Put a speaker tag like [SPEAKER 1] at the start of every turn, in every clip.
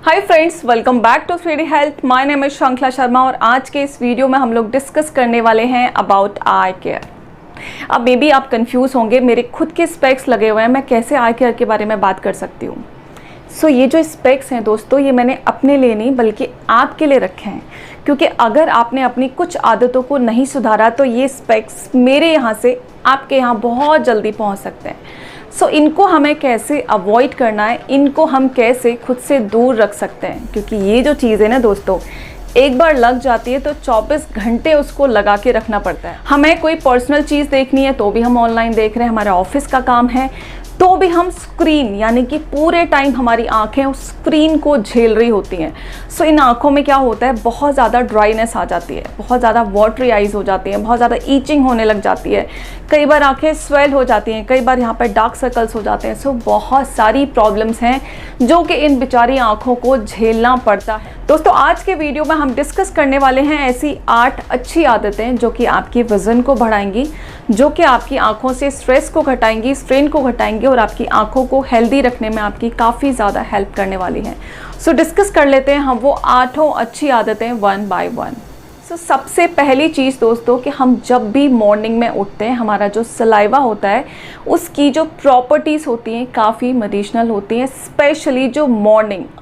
[SPEAKER 1] Hi friends, welcome back to 3D health. My name is Shrinkhala Sharma और आज के इस वीडियो में हम लोग डिस्कस करने वाले हैं अबाउट आई केयर। अब मे बी आप कंफ्यूज होंगे, मेरे खुद के स्पेक्स लगे हुए हैं, मैं कैसे आई केयर के बारे में बात कर सकती हूँ। सो ये जो स्पेक्स हैं दोस्तों, ये मैंने अपने लिए नहीं बल्कि आपके लिए रखे हैं, क्योंकि अगर आपने अपनी कुछ आदतों को नहीं सुधारा तो ये स्पेक्स मेरे यहाँ से आपके यहाँ बहुत जल्दी पहुँच सकते हैं। सो इनको हमें कैसे अवॉइड करना है, इनको हम कैसे खुद से दूर रख सकते हैं, क्योंकि ये जो चीज़ है ना दोस्तों, एक बार लग जाती है तो 24 घंटे उसको लगा के रखना पड़ता है। हमें कोई पर्सनल चीज़ देखनी है तो भी हम ऑनलाइन देख रहे हैं, हमारे ऑफिस का काम है तो भी हम स्क्रीन यानी कि पूरे टाइम हमारी आंखें उस स्क्रीन को झेल रही होती हैं। सो इन आंखों में क्या होता है, बहुत ज़्यादा ड्राइनेस आ जाती है, बहुत ज़्यादा वाटरी आइज हो जाती हैं, बहुत ज़्यादा ईचिंग होने लग जाती है, कई बार आंखें स्वेल हो जाती हैं, कई बार यहाँ पर डार्क सर्कल्स हो जाते हैं। सो बहुत सारी प्रॉब्लम्स हैं जो कि इन बेचारी आंखों को झेलना पड़ता है। दोस्तों आज के वीडियो में हम डिस्कस करने वाले हैं ऐसी 8 अच्छी आदतें जो कि आपकी वजन को बढ़ाएंगी, जो कि आपकी आंखों से स्ट्रेस को घटाएंगी, स्ट्रेन को घटाएंगी और आपकी आंखों को हेल्दी रखने में आपकी काफ़ी ज़्यादा हेल्प करने वाली हैं। सो डिस्कस कर लेते हैं हम वो 8 अच्छी आदतें वन बाय वन। सो सबसे पहली चीज़ दोस्तों कि हम जब भी मॉर्निंग में उठते हैं, हमारा जो सलाइवा होता है उसकी जो प्रॉपर्टीज़ होती हैं काफ़ी मेडिसिनल होती हैं। स्पेशली जो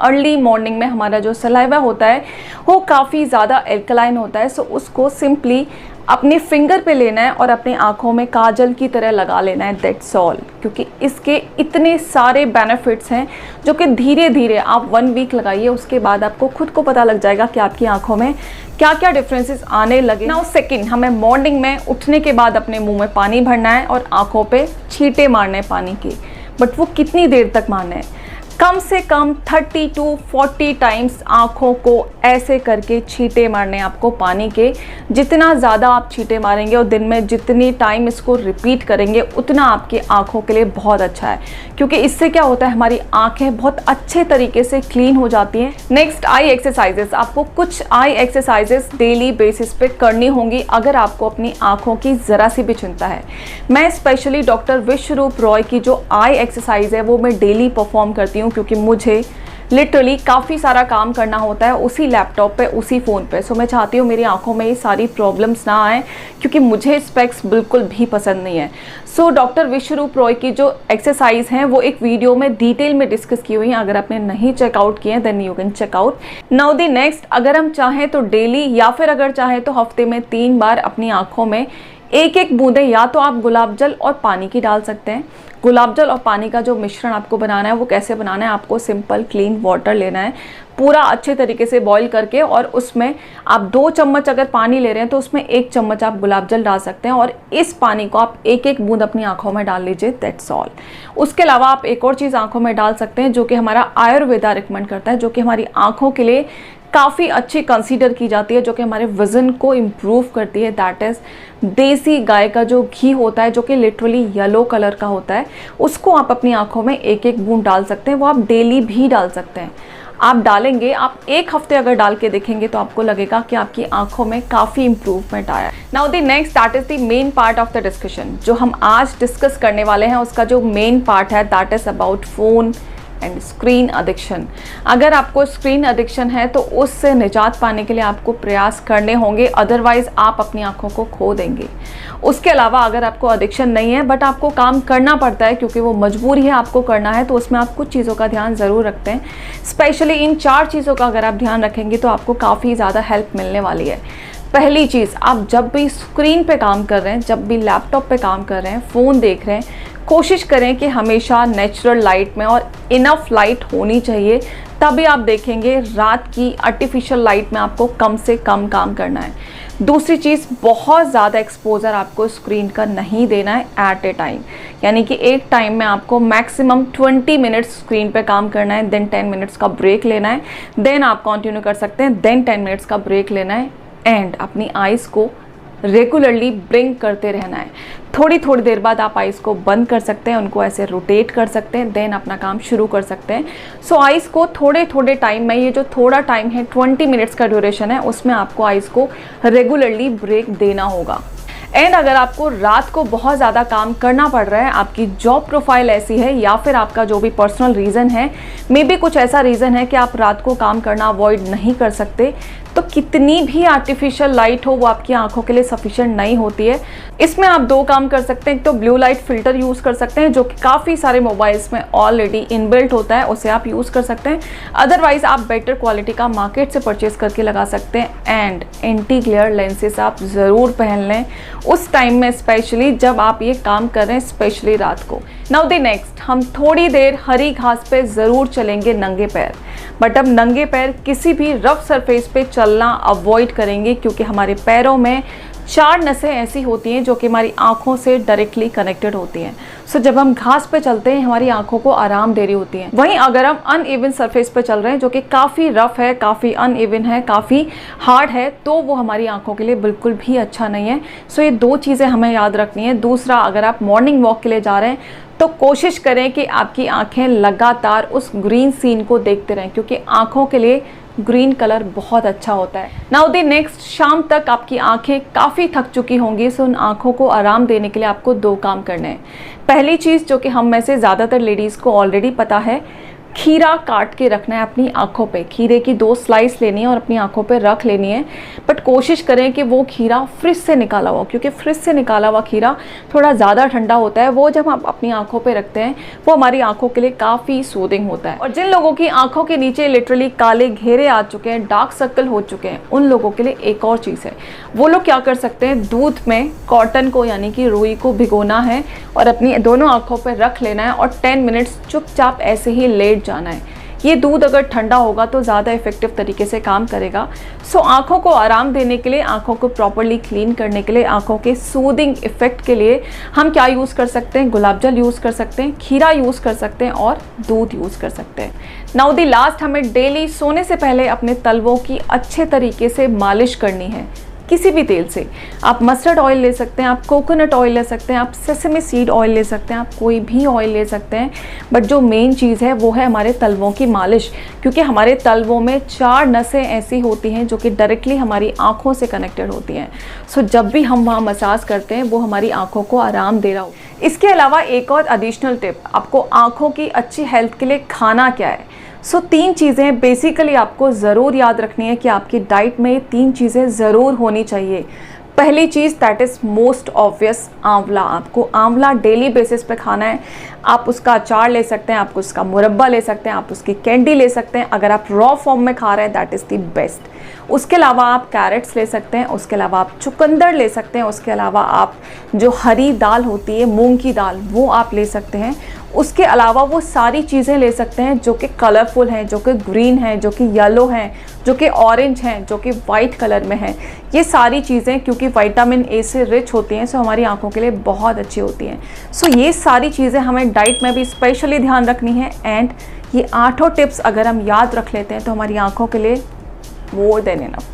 [SPEAKER 1] अर्ली मॉर्निंग में हमारा जो सलाइवा होता है वो काफ़ी ज़्यादा एल्कलाइन होता है। सो उसको सिंपली अपने फिंगर पे लेना है और अपनी आँखों में काजल की तरह लगा लेना है, दैट्स ऑल। क्योंकि इसके इतने सारे बेनिफिट्स हैं जो कि धीरे धीरे आप 1 वीक लगाइए, उसके बाद आपको खुद को पता लग जाएगा कि आपकी आंखों में क्या क्या डिफरेंसेस आने लगे। नाउ सेकंड, हमें मॉर्निंग में उठने के बाद अपने मुंह में पानी भरना है और आंखों पे छींटे मारने हैं पानी की। बट वो कितनी देर तक मारने हैं? कम से कम 30 to 40 टाइम्स आँखों को ऐसे करके छींटे मारने आपको पानी के। जितना ज़्यादा आप छींटे मारेंगे और दिन में जितनी टाइम इसको रिपीट करेंगे उतना आपकी आँखों के लिए बहुत अच्छा है, क्योंकि इससे क्या होता है, हमारी आँखें बहुत अच्छे तरीके से क्लीन हो जाती हैं। नेक्स्ट, आई एक्सरसाइजेस। आपको कुछ आई एक्सरसाइजेस डेली बेसिस पे करनी होंगी अगर आपको अपनी आँखों की ज़रा सी भी चिंता है। मैं स्पेशली डॉक्टर विश्वरूप रॉय की जो आई एक्सरसाइज है वो मैं डेली परफॉर्म करती हूँ, क्योंकि मुझे लिटरली काफ़ी सारा काम करना होता है उसी लैपटॉप पे, उसी फ़ोन पे। सो मैं चाहती हूँ मेरी आंखों में ये सारी प्रॉब्लम्स ना आए, क्योंकि मुझे स्पेक्स बिल्कुल भी पसंद नहीं है। सो डॉक्टर विश्वरूप रॉय की जो एक्सरसाइज हैं वो एक वीडियो में डिटेल में डिस्कस की हुई हैं। अगर आपने नहीं चेकआउट किए हैं then you can check out. Now the next, अगर हम चाहें तो डेली या फिर अगर चाहें तो हफ्ते में 3 बार अपनी आँखों में एक बूंदे या तो आप गुलाब जल और पानी की डाल सकते हैं। गुलाब जल और पानी का जो मिश्रण आपको बनाना है वो कैसे बनाना है, आपको सिंपल क्लीन वाटर लेना है, पूरा अच्छे तरीके से बॉईल करके, और उसमें आप 2 चम्मच अगर पानी ले रहे हैं तो उसमें 1 चम्मच आप गुलाब जल डाल सकते हैं और इस पानी को आप एक बूंद अपनी आंखों में डाल लीजिए, दैट्स ऑल। उसके अलावा आप एक और चीज़ आंखों में डाल सकते हैं जो कि हमारा आयुर्वेदा रिकमेंड करता है, जो कि हमारी आंखों के लिए काफ़ी अच्छी कंसीडर की जाती है, जो कि हमारे वज़न को इम्प्रूव करती है। दैट इज़ देसी गाय का जो घी होता है, जो कि लिटरली येलो कलर का होता है, उसको आप अपनी आंखों में एक बूंद डाल सकते हैं। वो आप डेली भी डाल सकते हैं। आप डालेंगे, आप 1 हफ्ते अगर डाल के देखेंगे तो आपको लगेगा कि आपकी आंखों में काफ़ी इंप्रूवमेंट आया है। Now the next, that is the main part of the discussion. जो हम आज डिस्कस करने वाले हैं उसका जो मेन पार्ट है that is about phone and screen addiction. अगर आपको स्क्रीन एडिक्शन है तो उससे निजात पाने के लिए आपको प्रयास करने होंगे, अदरवाइज आप अपनी आंखों को खो देंगे। उसके अलावा अगर आपको एडिक्शन नहीं है बट आपको काम करना पड़ता है क्योंकि वो मजबूरी है, आपको करना है, तो उसमें आप कुछ चीज़ों का ध्यान ज़रूर रखते हैं। स्पेशली इन 4 चीज़ों का अगर आप ध्यान रखेंगे तो आपको काफ़ी ज़्यादा हेल्प मिलने वाली है। पहली चीज़, आप जब भी स्क्रीन पे काम कर रहे हैं, जब भी लैपटॉप पे काम कर रहे हैं, फ़ोन देख रहे हैं, कोशिश करें कि हमेशा नेचुरल लाइट में और इनफ लाइट होनी चाहिए, तभी आप देखेंगे। रात की आर्टिफिशियल लाइट में आपको कम से कम काम करना है। दूसरी चीज़, बहुत ज़्यादा एक्सपोजर आपको स्क्रीन का नहीं देना है एट ए टाइम, यानी कि एक टाइम में आपको मैक्सिमम 20 मिनट्स स्क्रीन पे काम करना है, देन 10 मिनट्स का ब्रेक लेना है, देन आप कंटिन्यू कर सकते हैं, देन 10 मिनट्स का ब्रेक लेना है, एंड अपनी आइज़ को रेगुलरली ब्लिंक करते रहना है। थोड़ी थोड़ी देर बाद आप आइज़ को बंद कर सकते हैं, उनको ऐसे रोटेट कर सकते हैं, देन अपना काम शुरू कर सकते हैं। सो आइज़ को थोड़े थोड़े टाइम में, ये जो थोड़ा टाइम है 20 मिनट्स का ड्यूरेशन है, उसमें आपको आइज़ को रेगुलरली ब्रेक देना होगा। एंड अगर आपको रात को बहुत ज़्यादा काम करना पड़ रहा है, आपकी जॉब प्रोफाइल ऐसी है या फिर आपका जो भी पर्सनल रीज़न है, मे बी कुछ ऐसा रीज़न है कि आप रात को काम करना अवॉइड नहीं कर सकते, तो कितनी भी आर्टिफिशियल लाइट हो वो आपकी आंखों के लिए सफिशिएंट नहीं होती है। इसमें आप दो काम कर सकते हैं। एक तो ब्लू लाइट फिल्टर यूज़ कर सकते हैं जो कि काफ़ी सारे मोबाइल्स में ऑलरेडी इनबिल्ट होता है, उसे आप यूज़ कर सकते हैं। अदरवाइज आप बेटर क्वालिटी का मार्केट से परचेज करके लगा सकते हैं। एंड एंटी ग्लेयर लेंसेज आप ज़रूर पहन लें उस टाइम में, स्पेशली जब आप ये काम कर रहे हैं, स्पेशली रात को। नाउ द नेक्स्ट, हम थोड़ी देर हरी घास पे ज़रूर चलेंगे नंगे पैर, बट अब नंगे पैर किसी भी रफ सरफेस पे चलना अवॉइड करेंगे क्योंकि हमारे पैरों में 4 नसें ऐसी होती हैं जो कि हमारी आंखों से डायरेक्टली कनेक्टेड होती हैं। सो जब हम घास पे चलते हैं हमारी आंखों को आराम दे रही होती हैं। वहीं अगर हम अनइवन सरफेस पे चल रहे हैं जो कि काफ़ी रफ है, काफ़ी अनइवन है, काफ़ी हार्ड है, तो वो हमारी आंखों के लिए बिल्कुल भी अच्छा नहीं है। सो ये 2 चीज़ें हमें याद रखनी है। दूसरा, अगर आप मॉर्निंग वॉक के लिए जा रहे हैं तो कोशिश करें कि आपकी आंखें लगातार उस ग्रीन सीन को देखते रहें क्योंकि आंखों के लिए ग्रीन कलर बहुत अच्छा होता है। नाउ द नेक्स्ट, शाम तक आपकी आंखें काफ़ी थक चुकी होंगी, सो उन आंखों को आराम देने के लिए आपको 2 काम करने हैं। पहली चीज़ जो कि हम में से ज़्यादातर लेडीज़ को ऑलरेडी पता है, खीरा काट के रखना है अपनी आंखों पे। खीरे की 2 स्लाइस लेनी है और अपनी आंखों पे रख लेनी है, बट कोशिश करें कि वो खीरा फ्रिज से निकाला हुआ, क्योंकि फ्रिज से निकाला हुआ खीरा थोड़ा ज़्यादा ठंडा होता है। वो जब हम अपनी आंखों पे रखते हैं वो हमारी आंखों के लिए काफ़ी सूदिंग होता है। और जिन लोगों की आंखों के नीचे लिटरली काले घेरे आ चुके हैं, डार्क सर्कल हो चुके हैं, उन लोगों के लिए एक और चीज़ है। वो लोग क्या कर सकते हैं, दूध में कॉटन को यानी कि रुई को भिगोना है और अपनी दोनों आंखों पर रख लेना है और 10 मिनट्स चुपचाप ऐसे ही लेट जाना है। ये दूध अगर ठंडा होगा तो ज़्यादा इफेक्टिव तरीके से काम करेगा। सो आंखों को आराम देने के लिए, आंखों को प्रॉपरली क्लीन करने के लिए, आंखों के सूदिंग इफेक्ट के लिए हम क्या यूज़ कर सकते हैं, गुलाब जल यूज़ कर सकते हैं, खीरा यूज़ कर सकते हैं और दूध यूज़ कर सकते हैं। नाउ दी लास्ट, हमें डेली सोने से पहले अपने तलवों की अच्छे तरीके से मालिश करनी है किसी भी तेल से। आप मस्टर्ड ऑयल ले सकते हैं, आप कोकोनट ऑयल ले सकते हैं, आप सेसमी सीड ऑयल ले सकते हैं, आप कोई भी ऑयल ले सकते हैं, बट जो मेन चीज़ है वो है हमारे तलवों की मालिश, क्योंकि हमारे तलवों में 4 नसें ऐसी होती हैं जो कि डायरेक्टली हमारी आँखों से कनेक्टेड होती हैं। सो जब भी हम वहाँ मसाज करते हैं वो हमारी आँखों को आराम दे रहा हो। इसके अलावा एक और एडिशनल टिप, आपको आँखों की अच्छी हेल्थ के लिए खाना क्या है। सो 3 चीज़ें बेसिकली आपको ज़रूर याद रखनी है कि आपकी डाइट में 3 चीज़ें ज़रूर होनी चाहिए। पहली चीज़, दैट इज़ मोस्ट ऑब्वियस, आंवला। आपको आंवला डेली बेसिस पे खाना है। आप उसका अचार ले सकते हैं, आप उसका मुरब्बा ले सकते हैं, आप उसकी कैंडी ले सकते हैं। अगर आप रॉ फॉर्म में खा रहे हैं दैट इज़ द बेस्ट। उसके अलावा आप कैरेट्स ले सकते हैं, उसके अलावा आप चुकंदर ले सकते हैं, उसके अलावा आप जो हरी दाल होती है, मूंग की दाल, वो आप ले सकते हैं। उसके अलावा वो सारी चीज़ें ले सकते हैं जो कि कलरफुल हैं, जो कि ग्रीन हैं, जो कि येलो हैं, जो कि ऑरेंज हैं, जो कि वाइट कलर में हैं। ये सारी चीज़ें क्योंकि विटामिन ए से रिच होती हैं, सो हमारी आंखों के लिए बहुत अच्छी होती हैं। सो ये सारी चीज़ें हमें डाइट में भी स्पेशली ध्यान रखनी है। एंड ये 8 टिप्स अगर हम याद रख लेते हैं तो हमारी आंखों के लिए मोर देन इनफ।